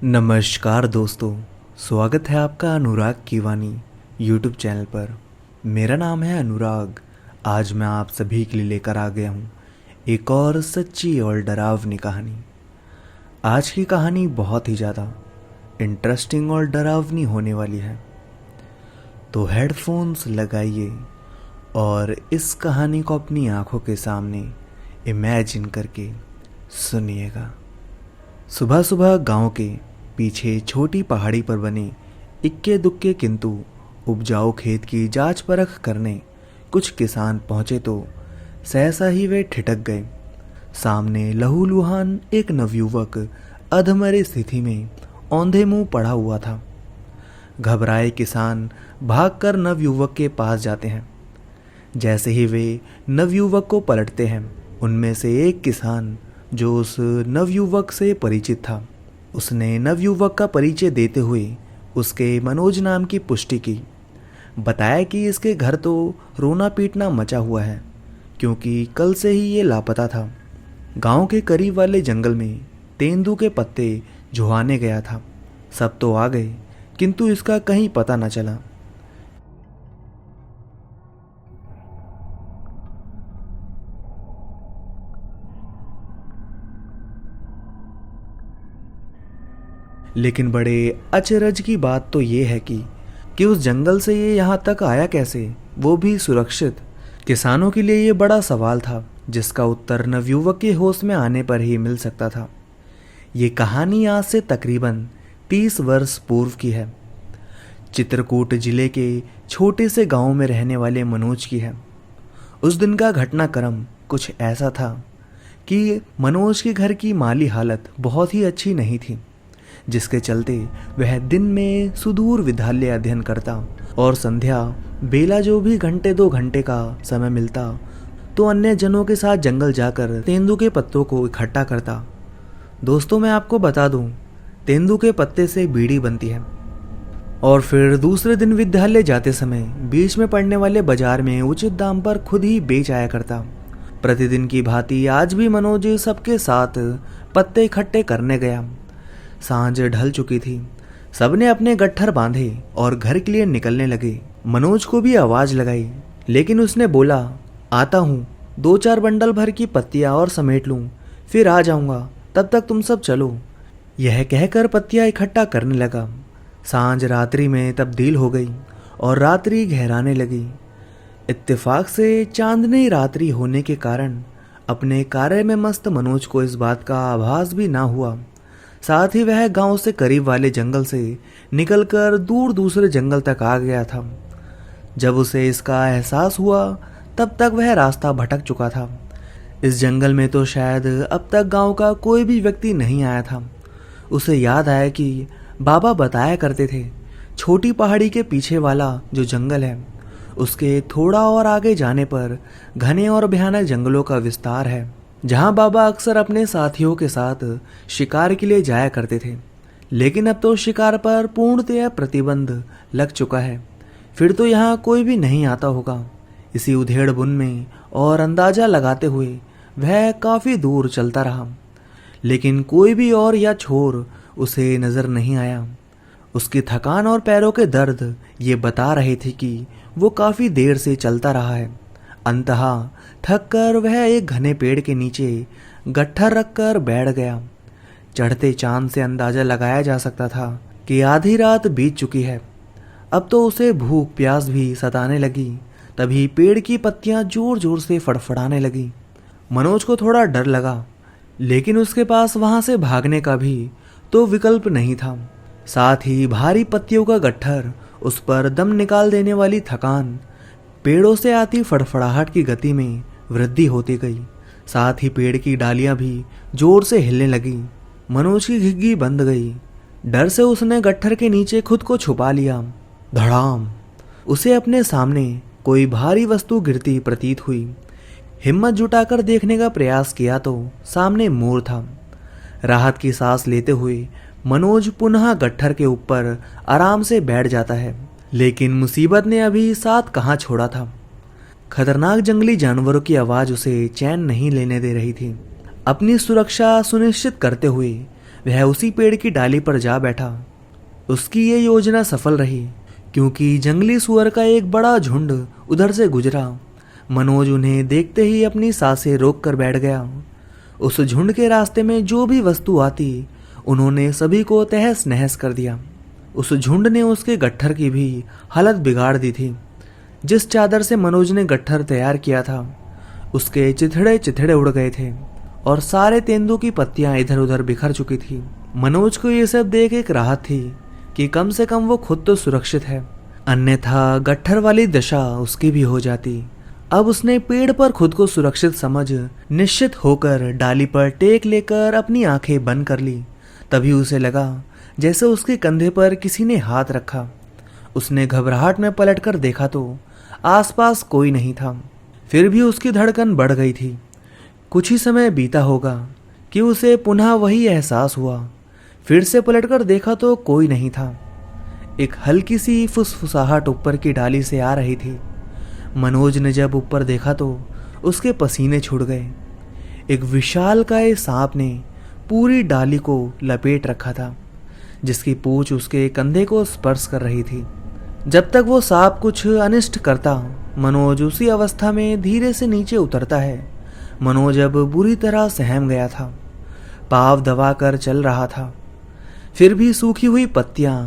नमस्कार दोस्तों, स्वागत है आपका अनुराग की वाणी यूट्यूब चैनल पर। मेरा नाम है अनुराग। आज मैं आप सभी के लिए लेकर आ गया हूँ एक और सच्ची और डरावनी कहानी। आज की कहानी बहुत ही ज़्यादा इंटरेस्टिंग और डरावनी होने वाली है, तो हेडफोन्स लगाइए और इस कहानी को अपनी आंखों के सामने इमेजिन करके सुनिएगा। सुबह सुबह गांव के पीछे छोटी पहाड़ी पर बने इक्के दुक्के किंतु उपजाऊ खेत की जांच परख करने कुछ किसान पहुंचे तो सहसा ही वे ठिठक गए। सामने लहूलुहान एक नवयुवक अधमरे स्थिति में औंधे मुंह पड़ा हुआ था। घबराए किसान भागकर नवयुवक के पास जाते हैं। जैसे ही वे नवयुवक को पलटते हैं, उनमें से एक किसान जो उस नवयुवक से परिचित था, उसने नवयुवक का परिचय देते हुए उसके मनोज नाम की पुष्टि की। बताया कि इसके घर तो रोना पीटना मचा हुआ है, क्योंकि कल से ही ये लापता था। गांव के करीब वाले जंगल में तेंदू के पत्ते झुहाने गया था। सब तो आ गए, किंतु इसका कहीं पता न चला। लेकिन बड़े अचरज की बात तो ये है कि उस जंगल से ये यहाँ तक आया कैसे, वो भी सुरक्षित। किसानों के लिए ये बड़ा सवाल था, जिसका उत्तर नवयुवक के होश में आने पर ही मिल सकता था। ये कहानी आज से तकरीबन 30 वर्ष पूर्व की है। चित्रकूट जिले के छोटे से गांव में रहने वाले मनोज की है। उस दिन का घटनाक्रम कुछ ऐसा था कि मनोज के घर की माली हालत बहुत ही अच्छी नहीं थी, जिसके चलते वह दिन में सुदूर विद्यालय अध्ययन करता और संध्या बेला जो भी घंटे 2 घंटे का समय मिलता तो अन्य जनों के साथ जंगल जाकर तेंदू के पत्तों को इकट्ठा करता। दोस्तों, मैं आपको बता दूं, तेंदू के पत्ते से बीड़ी बनती है और फिर दूसरे दिन विद्यालय जाते समय बीच में पड़ने वाले बाजार में उचित दाम पर खुद ही बेच आया करता। प्रतिदिन की भांति आज भी मनोज सबके साथ पत्ते इकट्ठे करने गया। सांझ ढल चुकी थी। सबने अपने गट्ठर बांधे और घर के लिए निकलने लगे। मनोज को भी आवाज लगाई, लेकिन उसने बोला, आता हूँ, 2-4 बंडल भर की पत्तियां और समेट लूं, फिर आ जाऊंगा, तब तक तुम सब चलो। यह कहकर पत्तियां इकट्ठा करने लगा। सांझ रात्रि में तब्दील हो गई और रात्रि गहराने लगी। इत्तेफाक से चांदनी रात्रि होने के कारण अपने कार्य में मस्त मनोज को इस बात का आभास भी ना हुआ। साथ ही वह गांव से करीब वाले जंगल से निकलकर दूर दूसरे जंगल तक आ गया था। जब उसे इसका एहसास हुआ, तब तक वह रास्ता भटक चुका था। इस जंगल में तो शायद अब तक गांव का कोई भी व्यक्ति नहीं आया था। उसे याद आया कि बाबा बताया करते थे, छोटी पहाड़ी के पीछे वाला जो जंगल है, उसके थोड़ा और आगे जाने पर घने और भयानक जंगलों का विस्तार है, जहां बाबा अक्सर अपने साथियों के साथ शिकार के लिए जाया करते थे। लेकिन अब तो शिकार पर पूर्णतया प्रतिबंध लग चुका है, फिर तो यहाँ कोई भी नहीं आता होगा। इसी उधेड़ बुन में और अंदाजा लगाते हुए वह काफी दूर चलता रहा, लेकिन कोई भी और या छोर उसे नजर नहीं आया। उसकी थकान और पैरों के दर्द ये बता रहे थे कि वो काफी देर से चलता रहा है। अंततः थक कर वह एक घने पेड़ के नीचे गट्ठर रखकर बैठ गया। चढ़ते चांद से अंदाजा लगाया जा सकता था कि आधी रात बीत चुकी है। अब तो उसे भूख प्यास भी सताने लगी। तभी पेड़ की पत्तियां जोर जोर से फड़फड़ाने लगी। मनोज को थोड़ा डर लगा, लेकिन उसके पास वहां से भागने का भी तो विकल्प नहीं था। साथ ही भारी पत्तियों का गट्ठर, उस पर दम निकाल देने वाली थकान, पेड़ों से आती फड़फड़ाहट की गति में वृद्धि होती गई। साथ ही पेड़ की डालियां भी जोर से हिलने लगी। मनोज की घिघी बंद गई। डर से उसने गट्ठर के नीचे खुद को छुपा लिया। धड़ाम! उसे अपने सामने कोई भारी वस्तु गिरती प्रतीत हुई। हिम्मत जुटाकर देखने का प्रयास किया तो सामने मोर था। राहत की सांस लेते हुए मनोज पुनः गट्ठर के ऊपर आराम से बैठ जाता है। लेकिन मुसीबत ने अभी साथ कहाँ छोड़ा था। खतरनाक जंगली जानवरों की आवाज उसे चैन नहीं लेने दे रही थी। अपनी सुरक्षा सुनिश्चित करते हुए वह उसी पेड़ की डाली पर जा बैठा। उसकी ये योजना सफल रही, क्योंकि जंगली सुअर का एक बड़ा झुंड उधर से गुजरा। मनोज उन्हें देखते ही अपनी सांसें रोक कर बैठ गया। उस झुंड के रास्ते में जो भी वस्तु आती, उन्होंने सभी को तहस नहस कर दिया। उस झुंड ने उसके गट्ठर की भी हालत बिगाड़ दी थी। जिस चादर से मनोज ने गट्ठर तैयार किया था, उसके चिथड़े चिथड़े उड़ गए थे और सारे तेंदू की पत्तियां इधर उधर बिखर चुकी थी। मनोज को ये सब देख एक राहत थी कि कम से कम वो खुद तो सुरक्षित है, अन्यथा गट्ठर वाली दशा उसकी भी हो जाती। अब उसने पेड़ पर खुद को सुरक्षित समझ निश्चित होकर डाली पर टेक लेकर अपनी आंखें बंद कर ली। तभी उसे लगा जैसे उसके कंधे पर किसी ने हाथ रखा। उसने घबराहट में पलटकर देखा तो आसपास कोई नहीं था। फिर भी उसकी धड़कन बढ़ गई थी। कुछ ही समय बीता होगा कि उसे पुनः वही एहसास हुआ। फिर से पलटकर देखा तो कोई नहीं था। एक हल्की सी फुसफुसाहट ऊपर की डाली से आ रही थी। मनोज ने जब ऊपर देखा तो उसके पसीने छूट गए। एक विशालकाय सांप ने पूरी डाली को लपेट रखा था, जिसकी पूंछ उसके कंधे को स्पर्श कर रही थी। जब तक वो सांप कुछ अनिष्ट करता, मनोज उसी अवस्था में धीरे से नीचे उतरता है। मनोज अब बुरी तरह सहम गया था, पाँव दबाकर चल रहा था। फिर भी सूखी हुई पत्तियां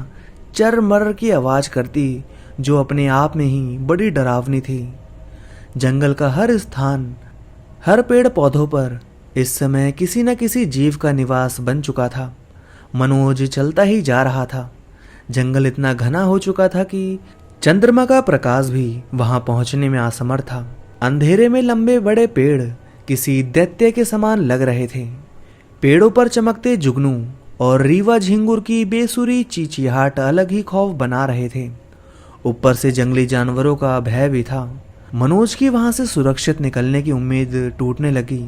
चरमर की आवाज करती, जो अपने आप में ही बड़ी डरावनी थी। जंगल का हर स्थान, हर पेड़ पौधों पर इस समय किसी न किसी जीव का निवास बन चुका था। मनोज चलता ही जा रहा था। जंगल इतना घना हो चुका था कि चंद्रमा का प्रकाश भी वहां पहुंचने में असमर्थ था। अंधेरे में लंबे बड़े पेड़ किसी दैत्य के समान लग रहे थे। पेड़ों पर चमकते जुगनू और रीवा झिंगुर की बेसुरी चीचिहाट अलग ही खौफ बना रहे थे। ऊपर से जंगली जानवरों का भय भी था। मनोज की वहां से सुरक्षित निकलने की उम्मीद टूटने लगी।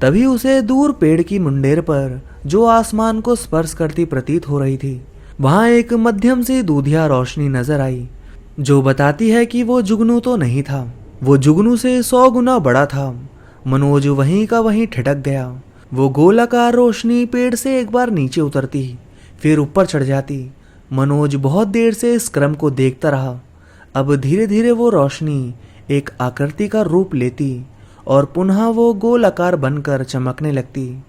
तभी उसे दूर पेड़ की मुंडेर पर, जो आसमान को स्पर्श करती प्रतीत हो रही थी, वहां एक मध्यम सी दूधिया रोशनी नजर आई, जो बताती है कि वो जुगनू तो नहीं था, वो जुगनू से 100 गुना बड़ा था। मनोज वहीं का वहीं ठिठक गया। वो गोलाकार रोशनी पेड़ से एक बार नीचे उतरती, फिर ऊपर चढ़ जाती। मनोज बहुत देर से इस क्रम को देखता रहा। अब धीरे धीरे वो रोशनी एक आकृति का रूप लेती और पुनः वो गोल आकार बनकर चमकने लगती।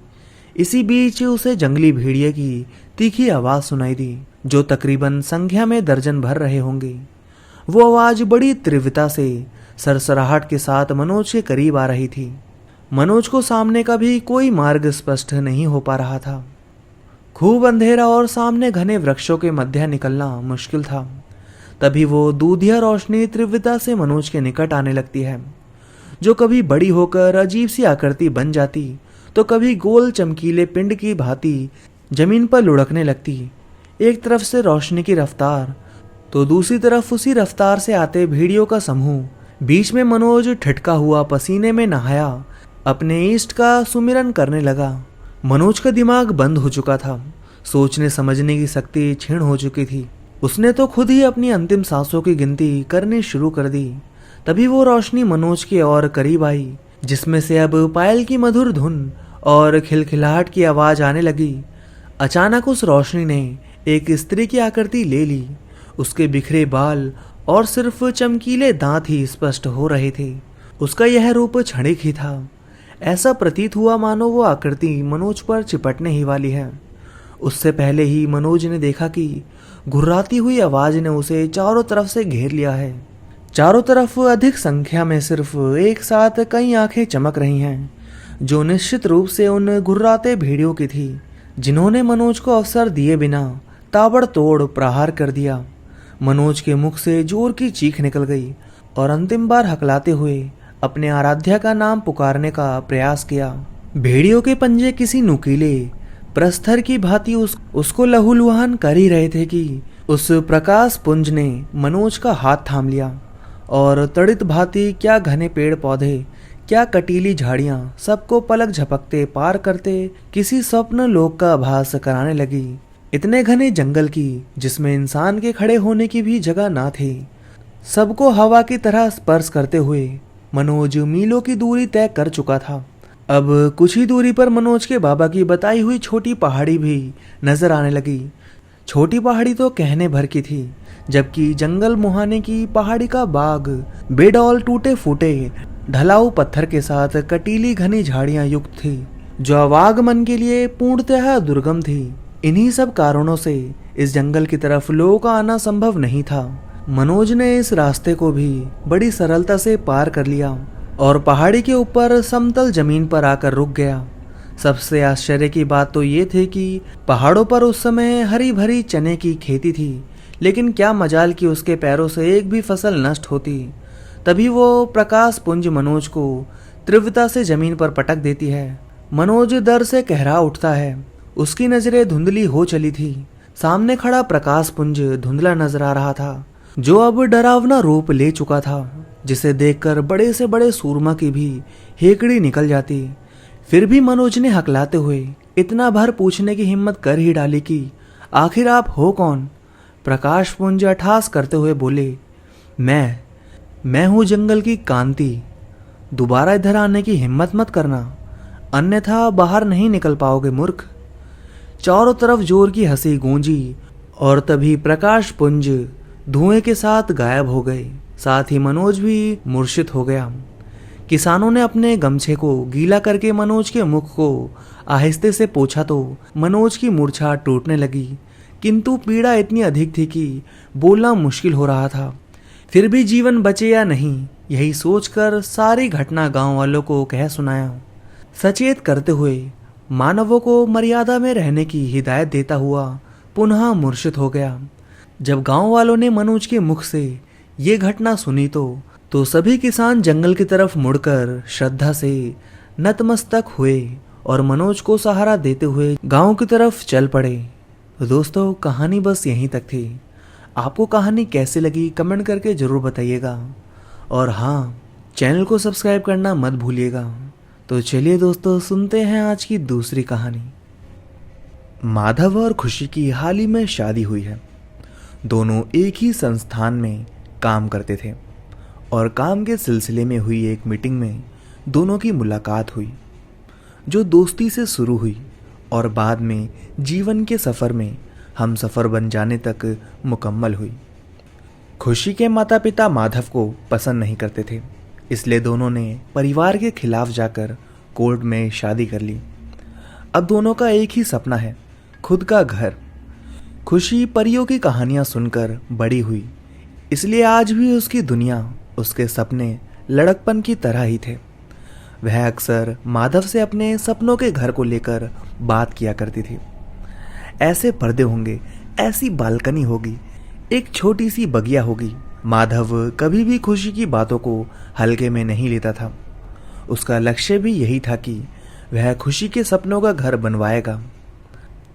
इसी बीच उसे जंगली भेड़िए की तीखी आवाज सुनाई दी, जो तकरीबन संख्या में दर्जन भर रहे होंगे। वो आवाज बड़ी तीव्रता से सरसराहट के साथ मनोज के करीब आ रही थी। मनोज को सामने का भी कोई मार्ग स्पष्ट नहीं हो पा रहा था। खूब अंधेरा और सामने घने वृक्षों के मध्य निकलना मुश्किल था। तभी वो दूधिया रोशनी तीव्रता से मनोज के निकट आने लगती है, जो कभी बड़ी होकर अजीब सी आकृति बन जाती, तो कभी गोल चमकीले पिंड की भांति जमीन पर लुढ़कने लगती। एक तरफ से रोशनी की रफ्तार, तो दूसरी तरफ उसी रफ्तार से आते भेड़ियों का समूह। बीच में मनोज ठिठका हुआ पसीने में नहाया अपने इष्ट का सुमिरन करने लगा। मनोज का दिमाग बंद हो चुका था। सोचने समझने की शक्ति क्षीण हो चुकी थी। उसने तो खुद ही अपनी अंतिम सांसों की गिनती करनी शुरू कर दी। तभी वो रोशनी मनोज के और करीब आई, जिसमें से अब पायल की मधुर धुन और खिलखिलाहट की आवाज आने लगी। अचानक उस रोशनी ने एक स्त्री की आकृति ले ली। उसके बिखरे बाल और सिर्फ चमकीले दांत ही स्पष्ट हो रहे थे। उसका यह रूप क्षणिक ही था। ऐसा प्रतीत हुआ मानो वो आकृति मनोज पर चिपटने ही वाली है। उससे पहले ही मनोज ने देखा कि घुर्राती हुई आवाज ने उसे चारों तरफ से घेर लिया है। चारों तरफ अधिक संख्या में सिर्फ एक साथ कई आंखें चमक रही हैं, जो निश्चित रूप से उन घुर्राते भेड़ियों की थी, जिन्होंने मनोज को अवसर दिए बिना ताबड़तोड़ प्रहार कर दिया। मनोज के मुख से जोर की चीख निकल गई और अंतिम बार हकलाते हुए अपने आराध्या का नाम पुकारने का प्रयास किया। भेड़ियों के पंजे किसी नुकीले प्रस्तर की भांति उसको लहूलुहान कर ही रहे थे कि उस प्रकाश पुंज ने मनोज का हाथ थाम लिया और तड़ित भांति क्या घने पेड़ पौधे, क्या कटीली झाड़ियां, सबको पलक झपकते पार करते किसी स्वप्न लोक का आभास कराने लगी। इतने घने जंगल की, जिसमें इंसान के खड़े होने की भी जगह ना थी, सबको हवा की तरह स्पर्श करते हुए मनोज मीलों की दूरी तय कर चुका था। अब कुछ ही दूरी पर मनोज के बाबा की बताई हुई छोटी पहाड़ी भी नजर आने लगी। छोटी पहाड़ी तो कहने भर की थी, जबकि जंगल मुहाने की पहाड़ी का बाग बेडौल टूटे फूटे ढलाऊ पत्थर के साथ कटीली घनी झाड़ियां युक्त थी, जो आवागमन के लिए पूर्णतः दुर्गम थी। इन्हीं सब कारणों से इस जंगल की तरफ लोगों का आना संभव नहीं था। मनोज ने इस रास्ते को भी बड़ी सरलता से पार कर लिया और पहाड़ी के ऊपर समतल जमीन पर आकर रुक गया। सबसे आश्चर्य की बात तो ये थी कि पहाड़ों पर उस समय हरी भरी चने की खेती थी, लेकिन क्या मजाल कि उसके पैरों से एक भी फसल नष्ट होती। तभी वो प्रकाश पुंज मनोज को तीव्रता से जमीन पर पटक देती है। मनोज डर से कहरा उठता है। उसकी नजरें धुंधली हो चली थी। सामने खड़ा प्रकाश पुंज धुंधला नजर आ रहा था, जो अब डरावना रूप ले चुका था, जिसे देखकर बड़े से बड़े सूरमा की भी हेकड़ी निकल जाती। फिर भी मनोज ने हकलाते हुए इतना भर पूछने की हिम्मत कर ही डाली कि आखिर आप हो कौन? प्रकाश पुंज अठास करते हुए बोले, मैं हूं जंगल की कांति। दोबारा इधर आने की हिम्मत मत करना, अन्यथा बाहर नहीं निकल पाओगे मूर्ख। चारों तरफ जोर की हंसी गूंजी और तभी प्रकाश पुंज धुएं के साथ गायब हो गए। साथ ही मनोज भी मूर्छित हो गया। किसानों ने अपने गमछे को गीला करके मनोज के मुख को आहिस्ते से पोंछा तो मनोज की मूर्छा टूटने लगी, किंतु पीड़ा इतनी अधिक थी कि बोलना मुश्किल हो रहा था। फिर भी जीवन बचे या नहीं, यही सोचकर सारी घटना गांव वालों को कह सुनाया, सचेत करते हुए मानवों को मर्यादा में रहने की हिदायत देता हुआ पुनः मूर्छित हो गया। जब गांव वालों ने मनोज के मुख से ये घटना सुनी तो सभी किसान जंगल की तरफ मुड़कर श्रद्धा से नतमस्तक हुए और मनोज को सहारा देते हुए गांव की तरफ चल पड़े। तो दोस्तों, कहानी बस यहीं तक थी। आपको कहानी कैसे लगी कमेंट करके जरूर बताइएगा, और हाँ, चैनल को सब्सक्राइब करना मत भूलिएगा। तो चलिए दोस्तों, सुनते हैं आज की दूसरी कहानी। माधव और खुशी की हाल ही में शादी हुई है। दोनों एक ही संस्थान में काम करते थे और काम के सिलसिले में हुई एक मीटिंग में दोनों की मुलाकात हुई, जो दोस्ती से शुरू हुई और बाद में जीवन के सफ़र में हम सफ़र बन जाने तक मुकम्मल हुई। खुशी के माता पिता माधव को पसंद नहीं करते थे, इसलिए दोनों ने परिवार के खिलाफ जाकर कोर्ट में शादी कर ली। अब दोनों का एक ही सपना है, खुद का घर। खुशी परियों की कहानियां सुनकर बड़ी हुई, इसलिए आज भी उसकी दुनिया, उसके सपने लड़कपन की तरह ही थे। वह अक्सर माधव से अपने सपनों के घर को लेकर बात किया करती थी। ऐसे पर्दे होंगे, ऐसी बालकनी होगी, एक छोटी सी बगिया होगी। माधव कभी भी खुशी की बातों को हल्के में नहीं लेता था। उसका लक्ष्य भी यही था कि वह खुशी के सपनों का घर बनवाएगा।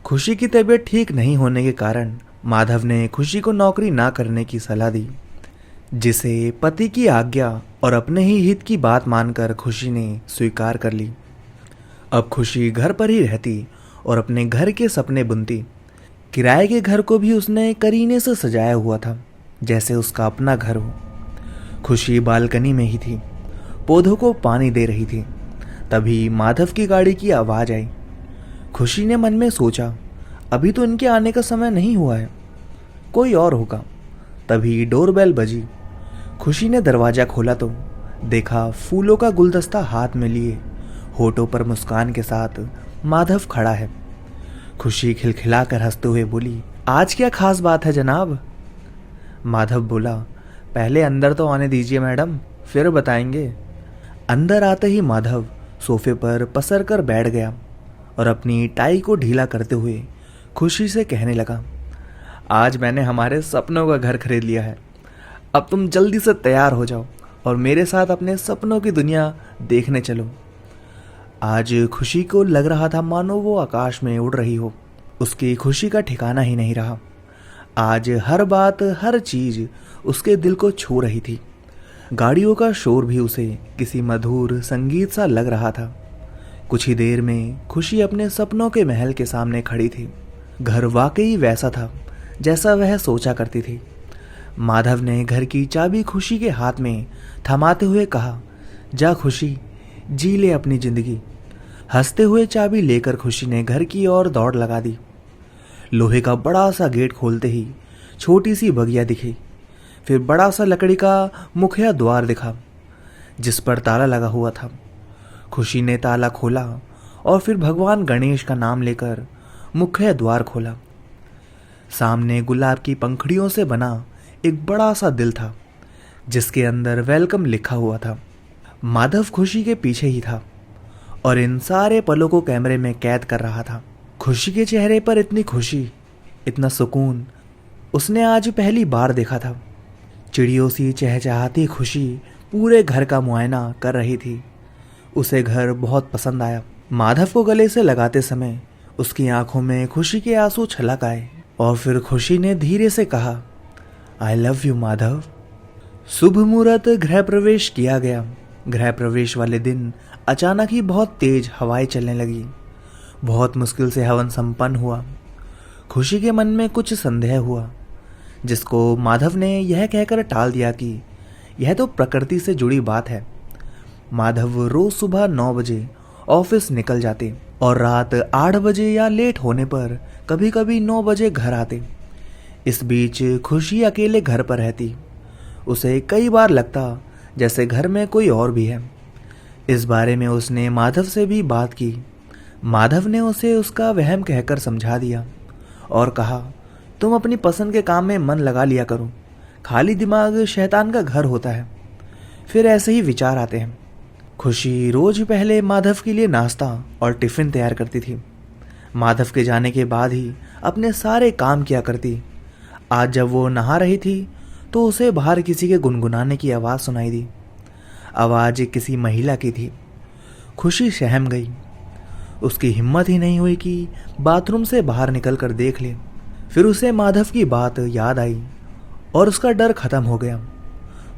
खुशी की तबीयत ठीक नहीं होने के कारण माधव ने खुशी को नौकरी ना करने की सलाह दी, जिसे पति की आज्ञा और अपने ही हित की बात मानकर खुशी ने स्वीकार कर ली। अब खुशी घर पर ही रहती और अपने घर के सपने बुनती। किराए के घर को भी उसने करीने से सजाया हुआ था, जैसे उसका अपना घर हो। खुशी बालकनी में ही थी, पौधों को पानी दे रही थी। तभी माधव की गाड़ी की आवाज़ आई। खुशी ने मन में सोचा, अभी तो इनके आने का समय नहीं हुआ है, कोई और होगा। तभी डोरबेल बजी। खुशी ने दरवाज़ा खोला तो देखा फूलों का गुलदस्ता हाथ में लिए, होठों पर मुस्कान के साथ माधव खड़ा है। खुशी खिलखिलाकर हंसते हुए बोली, आज क्या खास बात है जनाब? माधव बोला, पहले अंदर तो आने दीजिए मैडम, फिर बताएंगे। अंदर आते ही माधव सोफे पर पसर कर बैठ गया और अपनी टाई को ढीला करते हुए खुशी से कहने लगा, आज मैंने हमारे सपनों का घर खरीद लिया है। अब तुम जल्दी से तैयार हो जाओ और मेरे साथ अपने सपनों की दुनिया देखने चलो। आज खुशी को लग रहा था मानो वो आकाश में उड़ रही हो। उसकी खुशी का ठिकाना ही नहीं रहा। आज हर बात, हर चीज उसके दिल को छू रही थी। गाड़ियों का शोर भी उसे किसी मधुर संगीत सा लग रहा था। कुछ ही देर में खुशी अपने सपनों के महल के सामने खड़ी थी। घर वाकई वैसा था जैसा वह सोचा करती थी। माधव ने घर की चाबी खुशी के हाथ में थमाते हुए कहा, जा खुशी, जी ले अपनी जिंदगी, हंसते हुए चाबी लेकर खुशी ने घर की ओर दौड़ लगा दी। लोहे का बड़ा सा गेट खोलते ही छोटी सी बगिया दिखी। फिर बड़ा सा लकड़ी का मुखिया द्वार दिखा जिस पर ताला लगा हुआ था। खुशी ने ताला खोला और फिर भगवान गणेश का नाम लेकर मुख्य द्वार खोला। सामने गुलाब की पंखड़ियों से बना एक बड़ा सा दिल था जिसके अंदर वेलकम लिखा हुआ था। माधव खुशी के पीछे ही था और इन सारे पलों को कैमरे में कैद कर रहा था। खुशी के चेहरे पर इतनी खुशी, इतना सुकून उसने आज पहली बार देखा था। चिड़ियों सी चहचहाती खुशी पूरे घर का मुआयना कर रही थी। उसे घर बहुत पसंद आया। माधव को गले से लगाते समय उसकी आंखों में खुशी के आंसू छलक आए और फिर खुशी ने धीरे से कहा, आई लव यू माधव। शुभ मुहूर्त गृह प्रवेश किया गया। गृह प्रवेश वाले दिन अचानक ही बहुत तेज हवाएं चलने लगी। बहुत मुश्किल से हवन संपन्न हुआ। खुशी के मन में कुछ संदेह हुआ जिसको माधव ने यह कहकर टाल दिया कि यह तो प्रकृति से जुड़ी बात है। माधव रोज सुबह 9 बजे ऑफिस निकल जाते और रात 8 बजे या लेट होने पर कभी कभी 9 बजे घर आते। इस बीच खुशी अकेले घर पर रहती। उसे कई बार लगता जैसे घर में कोई और भी है। इस बारे में उसने माधव से भी बात की। माधव ने उसे उसका वहम कहकर समझा दिया और कहा, तुम अपनी पसंद के काम में मन लगा लिया करो। खाली दिमाग शैतान का घर होता है, फिर ऐसे ही विचार आते हैं। खुशी रोज पहले माधव के लिए नाश्ता और टिफ़िन तैयार करती थी। माधव के जाने के बाद ही अपने सारे काम किया करती। आज जब वो नहा रही थी तो उसे बाहर किसी के गुनगुनाने की आवाज़ सुनाई दी। आवाज़ किसी महिला की थी। खुशी सहम गई। उसकी हिम्मत ही नहीं हुई कि बाथरूम से बाहर निकल कर देख ले। फिर उसे माधव की बात याद आई और उसका डर खत्म हो गया।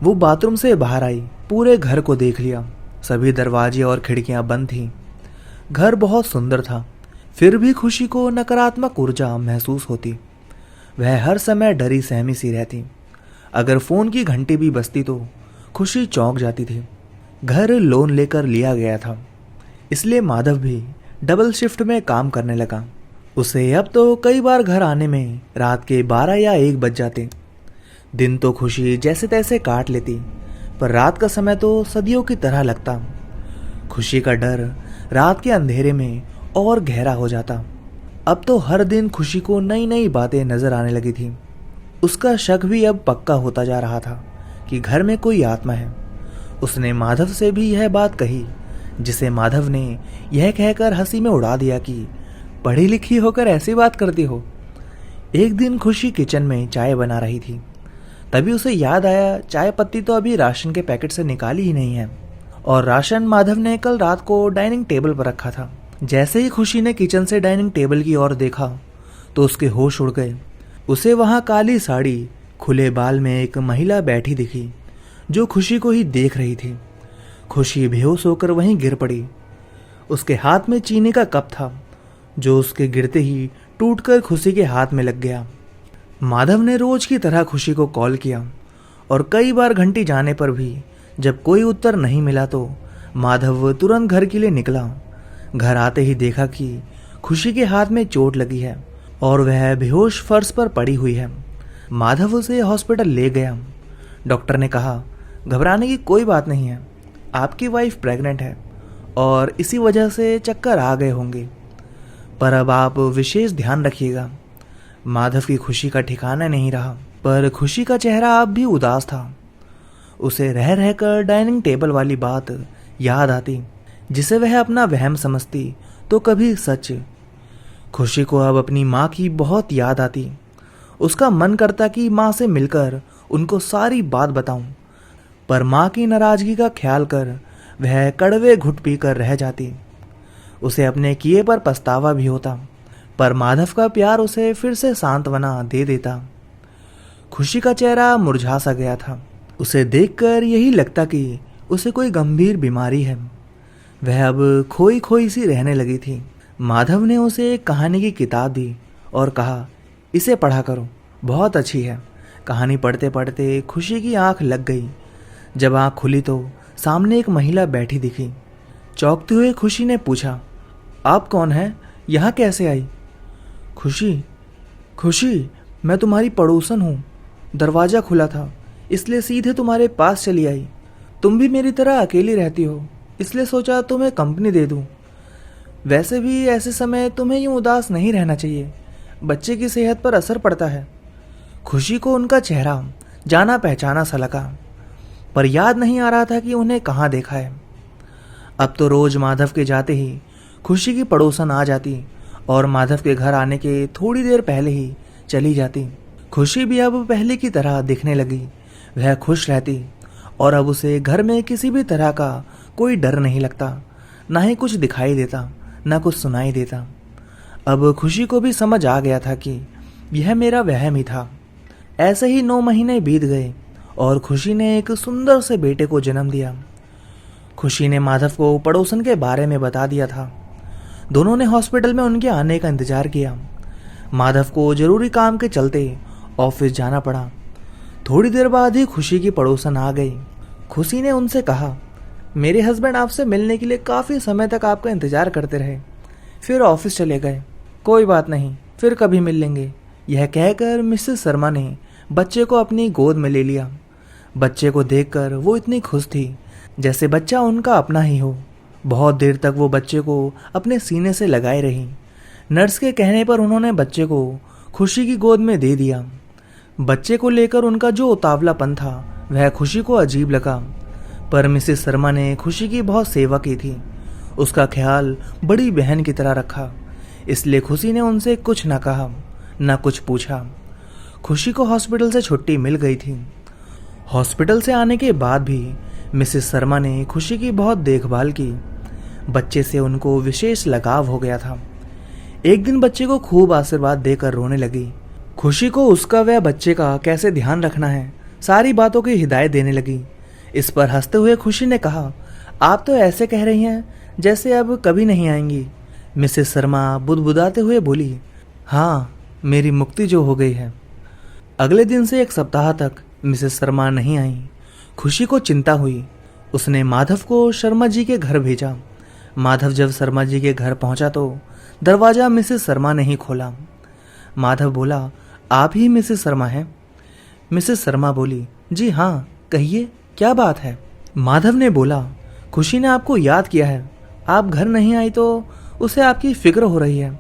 वो बाथरूम से बाहर आई, पूरे घर को देख लिया। सभी दरवाजे और खिड़कियां बंद थीं। घर बहुत सुंदर था, फिर भी खुशी को नकारात्मक ऊर्जा महसूस होती। वह हर समय डरी सहमी सी रहती। अगर फ़ोन की घंटी भी बजती तो खुशी चौंक जाती थी। घर लोन लेकर लिया गया था, इसलिए माधव भी डबल शिफ्ट में काम करने लगा। उसे अब तो कई बार घर आने में रात के 12 या 1 बज जाते। दिन तो खुशी जैसे तैसे काट लेती, पर रात का समय तो सदियों की तरह लगता। खुशी का डर रात के अंधेरे में और गहरा हो जाता। अब तो हर दिन खुशी को नई नई बातें नजर आने लगी थी। उसका शक भी अब पक्का होता जा रहा था कि घर में कोई आत्मा है। उसने माधव से भी यह बात कही, जिसे माधव ने यह कहकर हंसी में उड़ा दिया कि पढ़ी लिखी होकर ऐसी बात करती हो। एक दिन खुशी किचन में चाय बना रही थी, तभी उसे याद आया चाय पत्ती तो अभी राशन के पैकेट से निकाली ही नहीं है और राशन माधव ने कल रात को डाइनिंग टेबल पर रखा था। जैसे ही खुशी ने किचन से डाइनिंग टेबल की ओर देखा तो उसके होश उड़ गए। उसे वहां काली साड़ी, खुले बाल में एक महिला बैठी दिखी जो खुशी को ही देख रही थी। खुशी बेहोश होकर वहीं गिर पड़ी। उसके हाथ में चीनी का कप था जो उसके गिरते ही टूटकर खुशी के हाथ में लग गया। माधव ने रोज की तरह खुशी को कॉल किया और कई बार घंटी जाने पर भी जब कोई उत्तर नहीं मिला तो माधव तुरंत घर के लिए निकला। घर आते ही देखा कि खुशी के हाथ में चोट लगी है और वह बेहोश फर्श पर पड़ी हुई है। माधव उसे हॉस्पिटल ले गया। डॉक्टर ने कहा, घबराने की कोई बात नहीं है, आपकी वाइफ प्रेग्नेंट है और इसी वजह से चक्कर आ गए होंगे, पर अब आप विशेष ध्यान रखिएगा। माधव की खुशी का ठिकाना नहीं रहा, पर खुशी का चेहरा अब भी उदास था। उसे रह रहकर डाइनिंग टेबल वाली बात याद आती, जिसे वह अपना वहम समझती तो कभी सच। खुशी को अब अपनी माँ की बहुत याद आती। उसका मन करता कि माँ से मिलकर उनको सारी बात बताऊं, पर माँ की नाराजगी का ख्याल कर वह कड़वे घुट पीकर रह जाती। उसे अपने किए पर पछतावा भी होता, पर माधव का प्यार उसे फिर से सांत्वना दे देता। खुशी का चेहरा मुरझा सा गया था। उसे देखकर यही लगता कि उसे कोई गंभीर बीमारी है। वह अब खोई खोई सी रहने लगी थी। माधव ने उसे एक कहानी की किताब दी और कहा, इसे पढ़ा करो, बहुत अच्छी है। कहानी पढ़ते पढ़ते खुशी की आंख लग गई। जब आंख खुली तो सामने एक महिला बैठी दिखी। चौंकते हुए खुशी ने पूछा, आप कौन हैं? यहाँ कैसे आई? खुशी, खुशी, मैं तुम्हारी पड़ोसन हूँ। दरवाज़ा खुला था इसलिए सीधे तुम्हारे पास चली आई। तुम भी मेरी तरह अकेली रहती हो, इसलिए सोचा तुम्हें कंपनी दे दूँ। वैसे भी ऐसे समय तुम्हें यूँ उदास नहीं रहना चाहिए, बच्चे की सेहत पर असर पड़ता है। खुशी को उनका चेहरा जाना पहचाना सा लगा, पर याद नहीं आ रहा था कि उन्हें कहाँ देखा है। अब तो रोज माधव के जाते ही खुशी की पड़ोसन आ जाती और माधव के घर आने के थोड़ी देर पहले ही चली जाती। खुशी भी अब पहले की तरह दिखने लगी। वह खुश रहती और अब उसे घर में किसी भी तरह का कोई डर नहीं लगता, ना ही कुछ दिखाई देता, ना कुछ सुनाई देता। अब खुशी को भी समझ आ गया था कि यह मेरा वहम ही था। ऐसे ही 9 महीने बीत गए और खुशी ने एक सुंदर से बेटे को जन्म दिया। खुशी ने माधव को पड़ोसन के बारे में बता दिया था। दोनों ने हॉस्पिटल में उनके आने का इंतजार किया। माधव को जरूरी काम के चलते ऑफिस जाना पड़ा। थोड़ी देर बाद ही खुशी की पड़ोसन आ गई। खुशी ने उनसे कहा, मेरे हस्बैंड आपसे मिलने के लिए काफ़ी समय तक आपका इंतजार करते रहे, फिर ऑफिस चले गए। कोई बात नहीं, फिर कभी मिल लेंगे। यह कहकर मिसेस शर्मा ने बच्चे को अपनी गोद में ले लिया। बच्चे को देखकर वो इतनी खुश थी जैसे बच्चा उनका अपना ही हो। बहुत देर तक वो बच्चे को अपने सीने से लगाए रही। नर्स के कहने पर उन्होंने बच्चे को खुशी की गोद में दे दिया। बच्चे को लेकर उनका जो उतावलापन था वह खुशी को अजीब लगा, पर मिसेस शर्मा ने खुशी की बहुत सेवा की थी। उसका ख्याल बड़ी बहन की तरह रखा, इसलिए खुशी ने उनसे कुछ न कहा, न कुछ पूछा। खुशी को हॉस्पिटल से छुट्टी मिल गई थी। हॉस्पिटल से आने के बाद भी मिसेस शर्मा ने खुशी की बहुत देखभाल की। बच्चे से उनको विशेष लगाव हो गया था। एक दिन बच्चे को खूब आशीर्वाद देकर रोने लगी। खुशी को उसका व बच्चे का कैसे ध्यान रखना है सारी बातों की हिदायत देने लगी। इस पर हंसते हुए खुशी ने कहा, आप तो ऐसे कह रही हैं जैसे अब कभी नहीं आएंगी। मिसेस शर्मा बुदबुदाते हुए बोली, हाँ, मेरी मुक्ति जो हो गई है। अगले दिन से 1 सप्ताह तक मिसेस शर्मा नहीं आई। खुशी को चिंता हुई। उसने माधव को शर्मा जी के घर भेजा। माधव जब शर्मा जी के घर पहुंचा तो दरवाज़ा मिसेस शर्मा ने ही खोला। माधव बोला, आप ही मिसेस शर्मा हैं? मिसेस शर्मा बोली, जी हाँ, कहिए क्या बात है? माधव ने बोला, खुशी ने आपको याद किया है, आप घर नहीं आई तो उसे आपकी फिक्र हो रही है।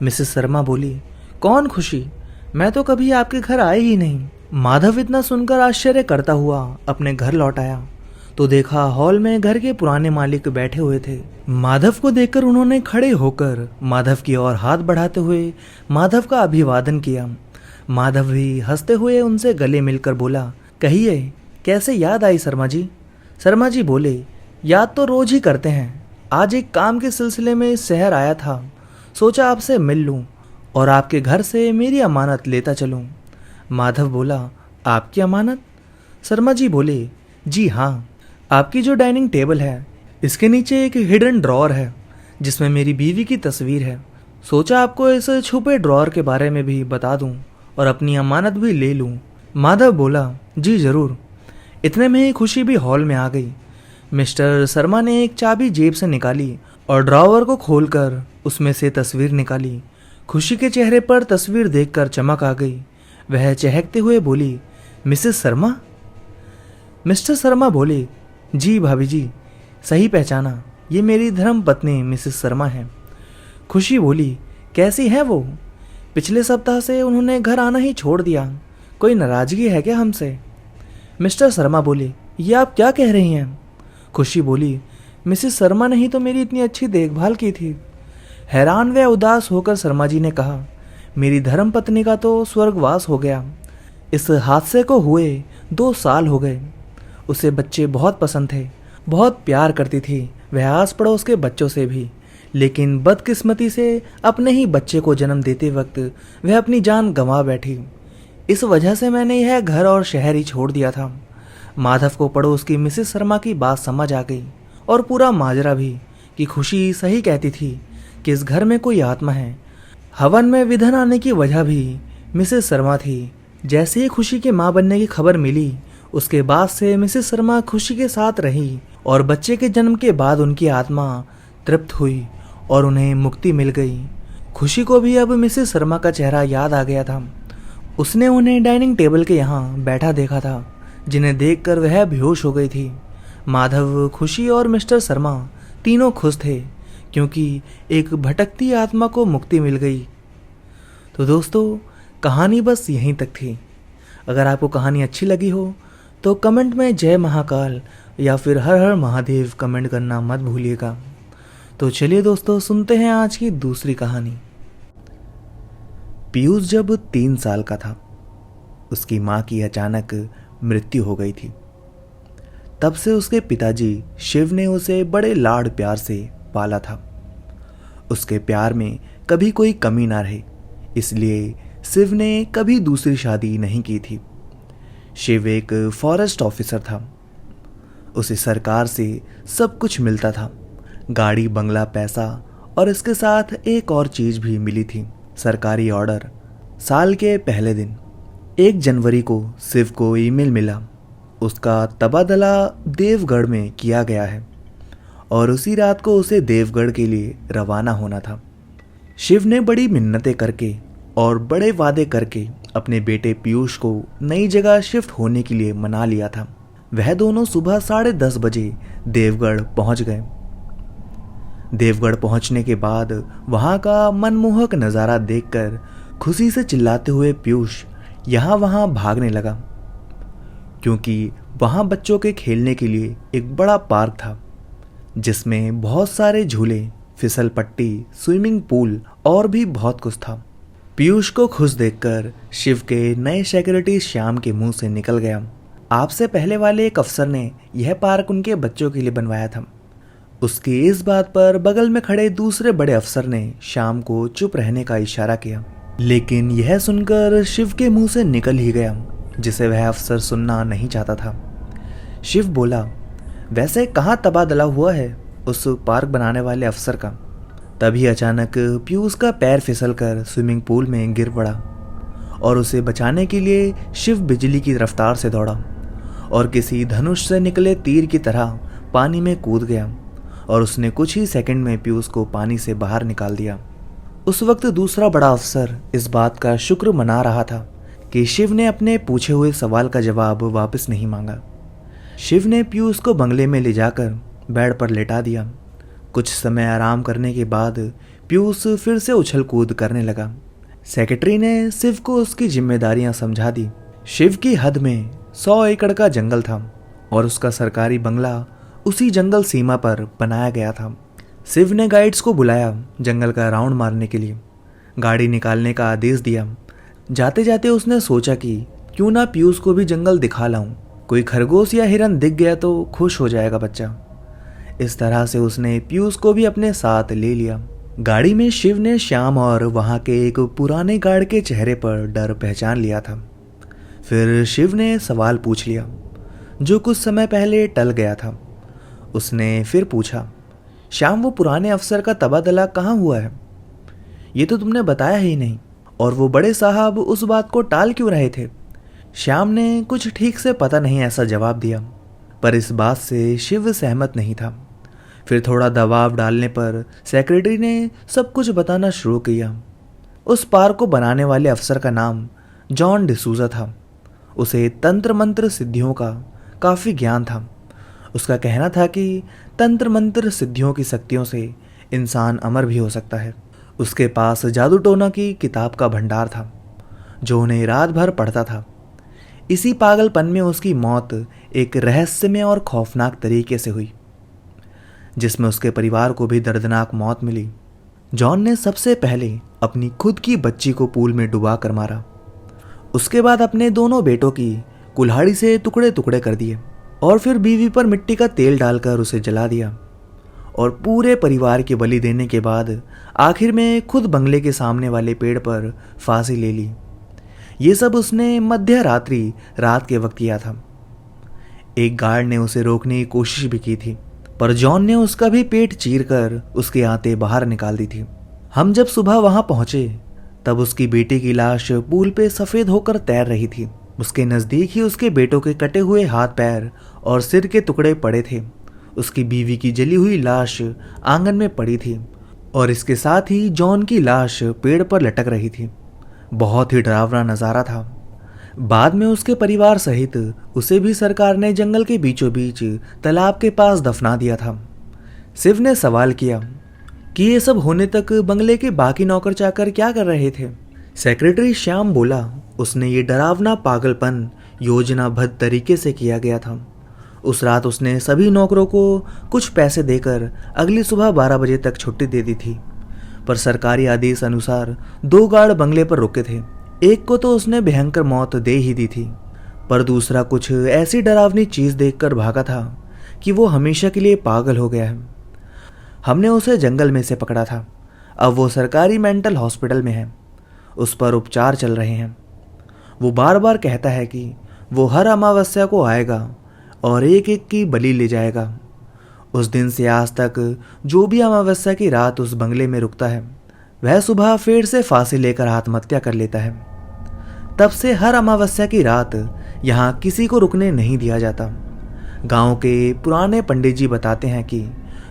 मिसेस शर्मा बोली, कौन खुशी? मैं तो कभी आपके घर आई ही नहीं। माधव इतना सुनकर आश्चर्य करता हुआ अपने घर लौट आया तो देखा हॉल में घर के पुराने मालिक बैठे हुए थे। माधव को देखकर उन्होंने खड़े होकर माधव की ओर हाथ बढ़ाते हुए माधव का अभिवादन किया। माधव भी हंसते हुए उनसे गले मिलकर बोला, कहिए कैसे याद आई शर्मा जी? शर्मा जी बोले, याद तो रोज ही करते हैं। आज एक काम के सिलसिले में इस शहर आया था, सोचा आपसे मिल लूं और आपके घर से मेरी अमानत लेता चलूं। माधव बोला, आपकी अमानत? शर्मा जी बोले, जी हाँ, आपकी जो डाइनिंग टेबल है इसके नीचे एक हिडन ड्रॉअर है जिसमें मेरी बीवी की तस्वीर है। सोचा आपको इस छुपे ड्रॉअर के बारे में भी बता दूं और अपनी अमानत भी ले लूं। माधव बोला, जी जरूर। इतने में ही खुशी भी हॉल में आ गई। मिस्टर शर्मा ने एक चाबी जेब से निकाली और ड्रॉअर को खोलकर उसमें से तस्वीर निकाली। खुशी के चेहरे पर तस्वीर देखकर चमक आ गई। वह चहकते हुए बोली, मिसेस शर्मा? मिस्टर शर्मा बोले, जी भाभी जी, सही पहचाना, ये मेरी धर्म पत्नी मिसेस शर्मा है। खुशी बोली, कैसी है वो? पिछले सप्ताह से उन्होंने घर आना ही छोड़ दिया, कोई नाराजगी है क्या हमसे? मिस्टर शर्मा बोले, ये आप क्या कह रही हैं? खुशी बोली, मिसेस शर्मा ने ही तो मेरी इतनी अच्छी देखभाल की थी। हैरान व उदास होकर शर्मा जी ने कहा, मेरी धर्म पत्नी का तो स्वर्गवास हो गया। इस हादसे को हुए 2 साल हो गए। उसे बच्चे बहुत पसंद थे, बहुत प्यार करती थी वह आस पड़ोस के बच्चों से भी, लेकिन बदकिस्मती से अपने ही बच्चे को जन्म देते वक्त वह अपनी जान गंवा बैठी। इस वजह से मैंने यह घर और शहर ही छोड़ दिया था। माधव को पड़ोस की मिसेस शर्मा की बात समझ आ गई और पूरा माजरा भी कि खुशी सही कहती थी कि इस घर में कोई आत्मा है। हवन में विधन आने की वजह भी मिसेस शर्मा थी। जैसे ही खुशी के मां बनने की खबर मिली उसके बाद से मिसेस शर्मा खुशी के साथ रही और बच्चे के जन्म के बाद उनकी आत्मा तृप्त हुई और उन्हें मुक्ति मिल गई। खुशी को भी अब मिसेस शर्मा का चेहरा याद आ गया था। उसने उन्हें डाइनिंग टेबल के यहाँ बैठा देखा था, जिन्हें देखकर वह बेहोश हो गई थी। माधव, खुशी और मिस्टर शर्मा तीनों खुश थे, क्योंकि एक भटकती आत्मा को मुक्ति मिल गई। तो दोस्तों, कहानी बस यहीं तक थी। अगर आपको कहानी अच्छी लगी हो तो कमेंट में जय महाकाल या फिर हर हर महादेव कमेंट करना मत भूलिएगा। तो चलिए दोस्तों, सुनते हैं आज की दूसरी कहानी। पीयूष जब 3 साल का था, उसकी माँ की अचानक मृत्यु हो गई थी। तब से उसके पिताजी शिव ने उसे बड़े लाड प्यार से पाला था। उसके प्यार में कभी कोई कमी ना रहे, इसलिए शिव ने कभी दूसरी शादी नहीं की थी। शिव एक फॉरेस्ट ऑफिसर था। उसे सरकार से सब कुछ मिलता था, गाड़ी, बंगला, पैसा, और इसके साथ एक और चीज भी मिली थी, सरकारी ऑर्डर। साल के पहले दिन 1 जनवरी को शिव को ईमेल मिला। उसका तबादला देवगढ़ में किया गया है और उसी रात को उसे देवगढ़ के लिए रवाना होना था। शिव ने बड़ी मिन्नतें करके और बड़े वादे करके अपने बेटे पीयूष को नई जगह शिफ्ट होने के लिए मना लिया था। वह दोनों सुबह 10:30 बजे देवगढ़ पहुंच गए। देवगढ़ पहुंचने के बाद वहां का मनमोहक नज़ारा देखकर खुशी से चिल्लाते हुए पीयूष यहाँ वहां भागने लगा, क्योंकि वहां बच्चों के खेलने के लिए एक बड़ा पार्क था, जिसमें बहुत सारे झूले, फिसल पट्टी, स्विमिंग पूल और भी बहुत कुछ था। पीयूष को खुश देखकर शिव के नए सेक्रेटरी श्याम के मुंह से निकल गया, आपसे पहले वाले एक अफसर ने यह पार्क उनके बच्चों के लिए बनवाया था। उसकी इस बात पर बगल में खड़े दूसरे बड़े अफसर ने श्याम को चुप रहने का इशारा किया, लेकिन यह सुनकर शिव के मुंह से निकल ही गया, जिसे वह अफसर सुनना नहीं चाहता था। शिव बोला, वैसे कहाँ तबादला हुआ है उस पार्क बनाने वाले अफसर का। तभी अचानक पीयूष का पैर फिसलकर स्विमिंग पूल में गिर पड़ा और उसे बचाने के लिए शिव बिजली की रफ्तार से दौड़ा और किसी धनुष से निकले तीर की तरह पानी में कूद गया और उसने कुछ ही सेकंड में पीयूष को पानी से बाहर निकाल दिया। उस वक्त दूसरा बड़ा अफसर इस बात का शुक्र मना रहा था कि शिव ने अपने पूछे हुए सवाल का जवाब वापस नहीं मांगा। शिव ने पीयूष को बंगले में ले जाकर बेड पर लेटा दिया। कुछ समय आराम करने के बाद पीयूष फिर से उछल कूद करने लगा। सेक्रेटरी ने शिव को उसकी जिम्मेदारियां समझा दी। शिव की हद में 100 एकड़ का जंगल था और उसका सरकारी बंगला उसी जंगल सीमा पर बनाया गया था। शिव ने गाइड्स को बुलाया जंगल का राउंड मारने के लिए। गाड़ी निकालने का आदेश दिया। जाते जाते उसने सोचा कि क्यों ना पीयूष को भी जंगल दिखा लाऊं, कोई खरगोश या हिरन दिख गया तो खुश हो जाएगा बच्चा। इस तरह से उसने पीयूष को भी अपने साथ ले लिया। गाड़ी में शिव ने श्याम और वहां के एक पुराने गार्ड के चेहरे पर डर पहचान लिया था। फिर शिव ने सवाल पूछ लिया जो कुछ समय पहले टल गया था। उसने फिर पूछा, श्याम, वो पुराने अफसर का तबादला कहाँ हुआ है? ये तो तुमने बताया ही नहीं, और वो बड़े साहब उस बात को टाल क्यों रहे थे? श्याम ने कुछ ठीक से पता नहीं ऐसा जवाब दिया, पर इस बात से शिव सहमत नहीं था। फिर थोड़ा दबाव डालने पर सेक्रेटरी ने सब कुछ बताना शुरू किया। उस पार्क को बनाने वाले अफसर का नाम जॉन डिसूजा था। उसे तंत्र मंत्र सिद्धियों का काफ़ी ज्ञान था। उसका कहना था कि तंत्र मंत्र सिद्धियों की शक्तियों से इंसान अमर भी हो सकता है। उसके पास जादू टोना की किताब का भंडार था, जो उन्हें रात भर पढ़ता था। इसी पागलपन में उसकी मौत एक रहस्यमय और खौफनाक तरीके से हुई, जिसमें उसके परिवार को भी दर्दनाक मौत मिली। जॉन ने सबसे पहले अपनी खुद की बच्ची को पूल में डुबा कर मारा। उसके बाद अपने दोनों बेटों की कुल्हाड़ी से टुकड़े टुकड़े कर दिए और फिर बीवी पर मिट्टी का तेल डालकर उसे जला दिया और पूरे परिवार की बलि देने के बाद आखिर में खुद बंगले के सामने वाले पेड़ पर फांसी ले ली। ये सब उसने मध्य रात्रि रात के वक्त किया था। एक गार्ड ने उसे रोकने की कोशिश भी की थी, पर जॉन ने उसका भी पेट चीरकर उसकी आंतें बाहर निकाल दी थी। हम जब सुबह वहां पहुंचे तब उसकी बेटी की लाश पूल पे सफेद होकर तैर रही थी। उसके नजदीक ही उसके बेटों के कटे हुए हाथ पैर और सिर के टुकड़े पड़े थे। उसकी बीवी की जली हुई लाश आंगन में पड़ी थी और इसके साथ ही जॉन की लाश पेड़ पर लटक रही थी। बहुत ही डरावना नज़ारा था। बाद में उसके परिवार सहित उसे भी सरकार ने जंगल के बीचों बीच तालाब के पास दफना दिया था। शिव ने सवाल किया कि ये सब होने तक बंगले के बाकी नौकर चाकर क्या कर रहे थे। सेक्रेटरी श्याम बोला, उसने ये डरावना पागलपन योजनाबद्ध तरीके से किया गया था। उस रात उसने सभी नौकरों को कुछ पैसे देकर अगली सुबह 12 बजे तक छुट्टी दे दी थी, पर सरकारी आदेश अनुसार 2 गार्ड बंगले पर रुके थे। एक को तो उसने भयंकर मौत दे ही दी थी, पर दूसरा कुछ ऐसी डरावनी चीज़ देखकर भागा था कि वो हमेशा के लिए पागल हो गया है। हमने उसे जंगल में से पकड़ा था। अब वो सरकारी मेंटल हॉस्पिटल में है, उस पर उपचार चल रहे हैं। वो बार बार कहता है कि वो हर अमावस्या को आएगा और एक एक की बलि ले जाएगा। उस दिन से आज तक जो भी अमावस्या की रात उस बंगले में रुकता है, वह सुबह फिर से फांसी लेकर आत्महत्या कर लेता है। तब से हर अमावस्या की रात यहाँ किसी को रुकने नहीं दिया जाता। गांव के पुराने पंडित जी बताते हैं कि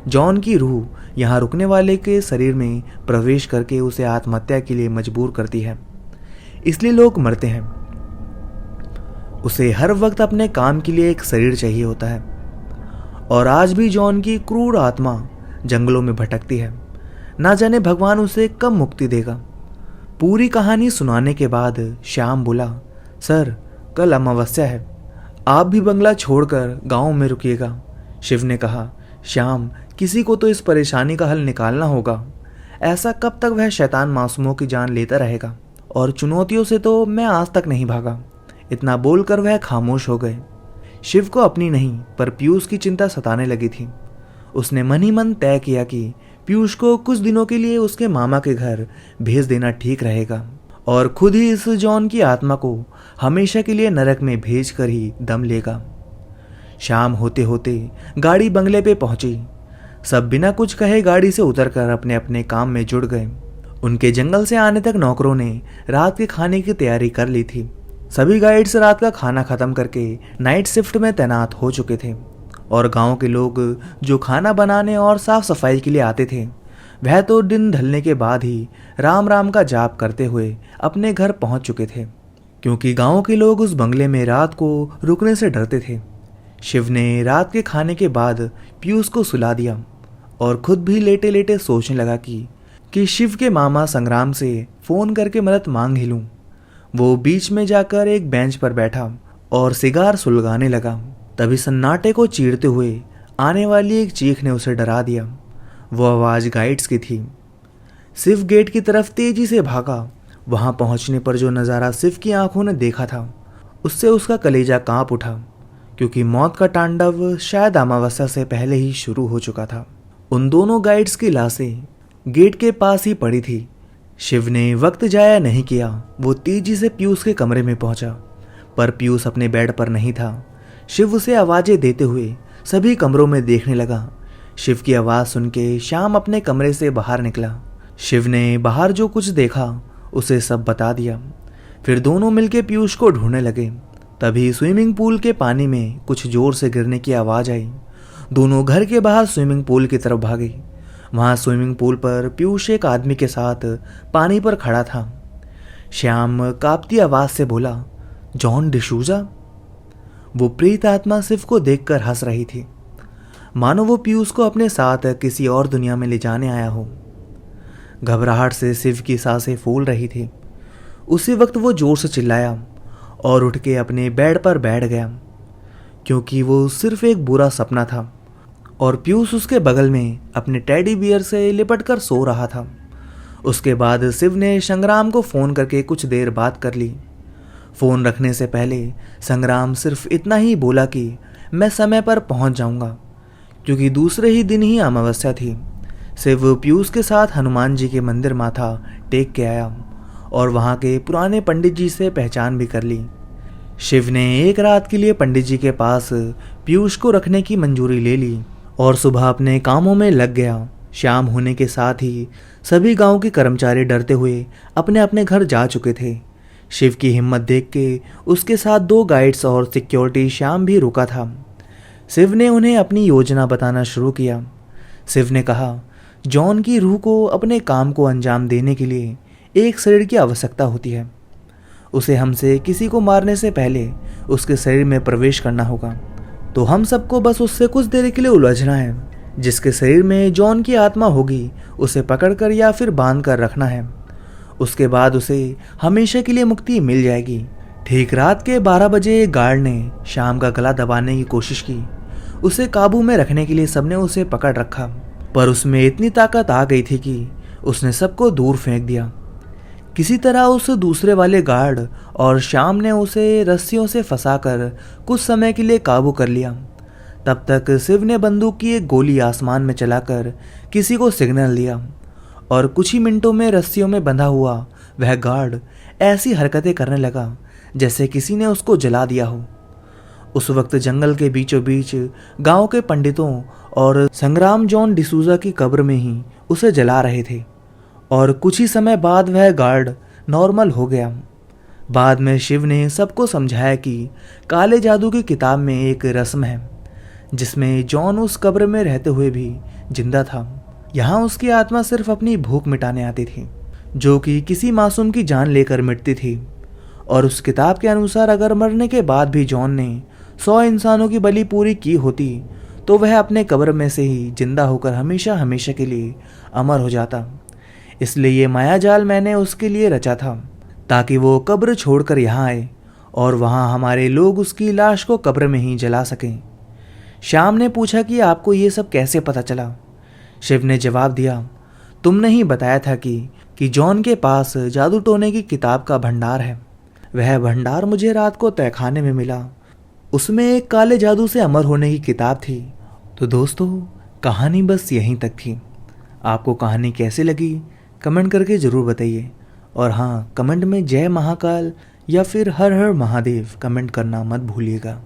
जॉन की रूह यहाँ रुकने वाले के शरीर में प्रवेश करके उसे आत्महत्या के लिए मजबूर करती है, इसलिए लोग मरते हैं। उसे हर वक्त अपने काम के लिए एक शरीर चाहिए होता है, और आज भी जॉन की क्रूर आत्मा जंगलों में भटकती है। ना जाने भगवान उसे कब मुक्ति देगा। पूरी कहानी सुनाने के बाद श्याम बोला, सर कल अमावस्या है, आप भी बंगला छोड़कर गांव में रुकिएगा। शिव ने कहा, श्याम किसी को तो इस परेशानी का हल निकालना होगा। ऐसा कब तक वह शैतान मासूमों की जान लेता रहेगा, और चुनौतियों से तो मैं आज तक नहीं भागा। इतना बोलकर वह खामोश हो गए। शिव को अपनी नहीं पर पीयूष की चिंता सताने लगी थी। उसने मन ही मन तय किया कि पीयूष को कुछ दिनों के लिए उसके मामा के घर भेज देना ठीक रहेगा, और खुद ही इस जॉन की आत्मा को हमेशा के लिए नरक में भेज कर ही दम लेगा। शाम होते होते गाड़ी बंगले पे पहुंची। सब बिना कुछ कहे गाड़ी से उतरकर अपने अपने काम में जुड़ गए। उनके जंगल से आने तक नौकरों ने रात के खाने की तैयारी कर ली थी। सभी गाइड्स रात का खाना खत्म करके नाइट शिफ्ट में तैनात हो चुके थे, और गांव के लोग जो खाना बनाने और साफ सफाई के लिए आते थे, वह तो दिन ढलने के बाद ही राम राम का जाप करते हुए अपने घर पहुंच चुके थे, क्योंकि गांव के लोग उस बंगले में रात को रुकने से डरते थे। शिव ने रात के खाने के बाद पीयूष को सुला दिया और खुद भी लेटे लेटे सोचने लगा कि शिव के मामा संग्राम से फ़ोन करके मदद मांग ही लूँ। वो बीच में जाकर एक बेंच पर बैठा और सिगार सुलगाने लगा। तभी सन्नाटे को चीरते हुए आने वाली एक चीख ने उसे डरा दिया। वो आवाज़ गाइड्स की थी। शिव गेट की तरफ तेजी से भागा। वहां पहुंचने पर जो नज़ारा शिव की आंखों ने देखा था, उससे उसका कलेजा कांप उठा, क्योंकि मौत का तांडव शायद अमावस्या से पहले ही शुरू हो चुका था। उन दोनों गाइड्स की लाशें गेट के पास ही पड़ी थी। शिव ने वक्त जाया नहीं किया। वो तेजी से पीयूष के कमरे में पहुंचा, पर पीयूष अपने बेड पर नहीं था। शिव उसे आवाज़ें देते हुए सभी कमरों में देखने लगा। शिव की आवाज़ सुन के श्याम अपने कमरे से बाहर निकला। शिव ने बाहर जो कुछ देखा उसे सब बता दिया। फिर दोनों मिलके पीयूष को ढूंढने लगे। तभी स्विमिंग पूल के पानी में कुछ जोर से गिरने की आवाज़ आई। दोनों घर के बाहर स्विमिंग पूल की तरफ भागे। वहाँ स्विमिंग पूल पर पीयूष एक आदमी के साथ पानी पर खड़ा था। श्याम कांपती आवाज़ से बोला, जॉन डिसूजा। वो प्रेत आत्मा शिव को देखकर हंस रही थी, मानो वो पीयूष को अपने साथ किसी और दुनिया में ले जाने आया हो। घबराहट से शिव की सांसें फूल रही थी। उसी वक्त वो जोर से चिल्लाया और उठ के अपने बेड पर बैठ गया, क्योंकि वो सिर्फ एक बुरा सपना था और पीयूष उसके बगल में अपने टेडी बियर से लिपटकर सो रहा था। उसके बाद शिव ने संग्राम को फ़ोन करके कुछ देर बात कर ली। फ़ोन रखने से पहले संग्राम सिर्फ इतना ही बोला कि मैं समय पर पहुंच जाऊंगा, क्योंकि दूसरे ही दिन ही अमावस्या थी। शिव पीयूष के साथ हनुमान जी के मंदिर माथा टेक के आया और वहाँ के पुराने पंडित जी से पहचान भी कर ली। शिव ने एक रात के लिए पंडित जी के पास पीयूष को रखने की मंजूरी ले ली और सुबह अपने कामों में लग गया। शाम होने के साथ ही सभी गांव के कर्मचारी डरते हुए अपने अपने घर जा चुके थे। शिव की हिम्मत देख के उसके साथ 2 गाइड्स और सिक्योरिटी श्याम भी रुका था। शिव ने उन्हें अपनी योजना बताना शुरू किया। शिव ने कहा, जॉन की रूह को अपने काम को अंजाम देने के लिए एक शरीर की आवश्यकता होती है। उसे हमसे किसी को मारने से पहले उसके शरीर में प्रवेश करना होगा। तो हम सबको बस उससे कुछ देर के लिए उलझना है। जिसके शरीर में जॉन की आत्मा होगी उसे पकड़कर या फिर बांध कर रखना है। उसके बाद उसे हमेशा के लिए मुक्ति मिल जाएगी। ठीक रात के 12 बजे गार्ड ने शाम का गला दबाने की कोशिश की। उसे काबू में रखने के लिए सबने उसे पकड़ रखा, पर उसमें इतनी ताकत आ गई थी कि उसने सबको दूर फेंक दिया। किसी तरह उस दूसरे वाले गार्ड और श्याम ने उसे रस्सियों से फंसाकर कुछ समय के लिए काबू कर लिया। तब तक शिव ने बंदूक की एक गोली आसमान में चलाकर किसी को सिग्नल दिया और कुछ ही मिनटों में रस्सियों में बंधा हुआ वह गार्ड ऐसी हरकतें करने लगा जैसे किसी ने उसको जला दिया हो। उस वक्त जंगल के बीचों बीच गांव के पंडितों और संग्राम जॉन डिसूजा की कब्र में ही उसे जला रहे थे और कुछ ही समय बाद वह गार्ड नॉर्मल हो गया। बाद में शिव ने सबको समझाया कि काले जादू की किताब में एक रस्म है जिसमें जॉन उस कब्र में रहते हुए भी जिंदा था। यहाँ उसकी आत्मा सिर्फ अपनी भूख मिटाने आती थी, जो कि किसी मासूम की जान लेकर मिटती थी। और उस किताब के अनुसार अगर मरने के बाद भी जॉन ने 100 इंसानों की बलि पूरी की होती तो वह अपने कब्र में से ही जिंदा होकर हमेशा हमेशा के लिए अमर हो जाता। इसलिए ये मायाजाल मैंने उसके लिए रचा था ताकि वो कब्र छोड़कर यहाँ आए और वहाँ हमारे लोग उसकी लाश को कब्र में ही जला सकें। श्याम ने पूछा कि आपको ये सब कैसे पता चला? शिव ने जवाब दिया, तुमने ही बताया था कि जॉन के पास जादू टोने की किताब का भंडार है। वह भंडार मुझे रात को तहखाने में मिला। उसमें एक काले जादू से अमर होने की किताब थी। तो दोस्तों, कहानी बस यहीं तक थी। आपको कहानी कैसे लगी कमेंट करके ज़रूर बताइए। और हाँ, कमेंट में जय महाकाल या फिर हर हर महादेव कमेंट करना मत भूलिएगा।